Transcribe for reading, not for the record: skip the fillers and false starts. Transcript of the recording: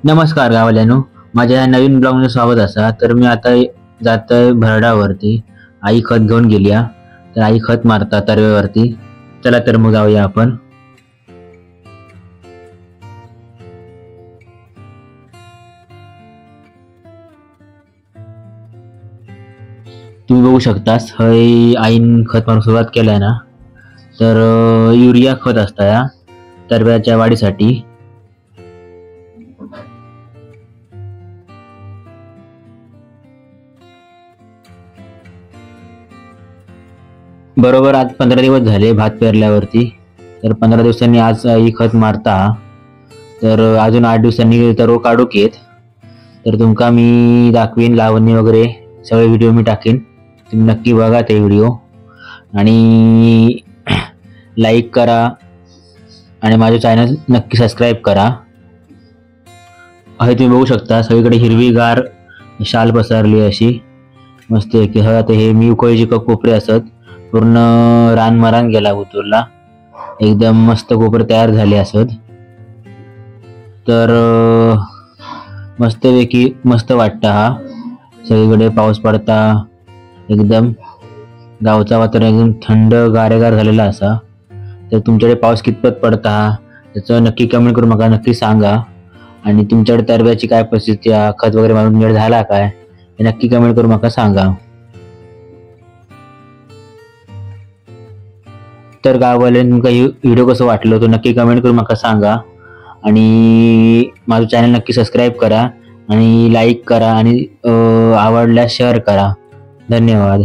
नमस्कार गावल्यानो, माझ्या या नवीन ब्लॉगमध्ये स्वागत असा। तर मी आता जातोय भरडावरती। आई खत घेऊन गेल्या, तर आई खत मारता तरव्यावरती। चला तर मग जाऊया आपण। तुम्ही बघू शकतास हय आईन खत मारून सुरुवात केलाय ना। तर युरिया खत असता या तरव्याच्या वाढीसाठी। बरोबर आज 15 दिवस झाले भात पेरल्यावरती। तर 15 दिवसांनी आज ही खत मारता। तर अजून 8 दिवसांनी तर काढूक येत। तर तुमका मी दाखवीन लावणी वगैरे सगळे व्हिडिओ मी टाकीन, तुम्ही नक्की बघा ते व्हिडिओ आणि लाईक करा आणि माझे चॅनल नक्की सबस्क्राईब करा। हे तुम्ही बघू शकता सगळीकडे हिरवीगार शाल पसरली अशी मस्त की आता हे मी उकळीचे कोपरे असत पूर्ण रानमरान गेला उतरला, एकदम मस्त कोपरे तयार झाले असत। तर मस्तपैकी मस्त वाटतं हा, सगळीकडे पाऊस पडता, एकदम गावचा वातावरण एकदम थंड गारेगार झालेला असा। तर तुमच्याकडे पाऊस कितपत पडता त्याचं नक्की कमेंट करून मला नक्की सांगा। आणि तुमच्याकडे तरव्याची काय परिस्थिती आहे, खत वगैरे मारून तुमच्याकडे झाला काय हे नक्की कमेंट करून मला सांगा। तर गाववाल्यांनी तुमका व्हिडिओ कसं वाटलं तो नक्की कमेंट करून मला सांगा आणि माझं चॅनल नक्की सबस्क्राईब करा आणि लाईक करा आणि आवडल्यास शेअर करा। धन्यवाद।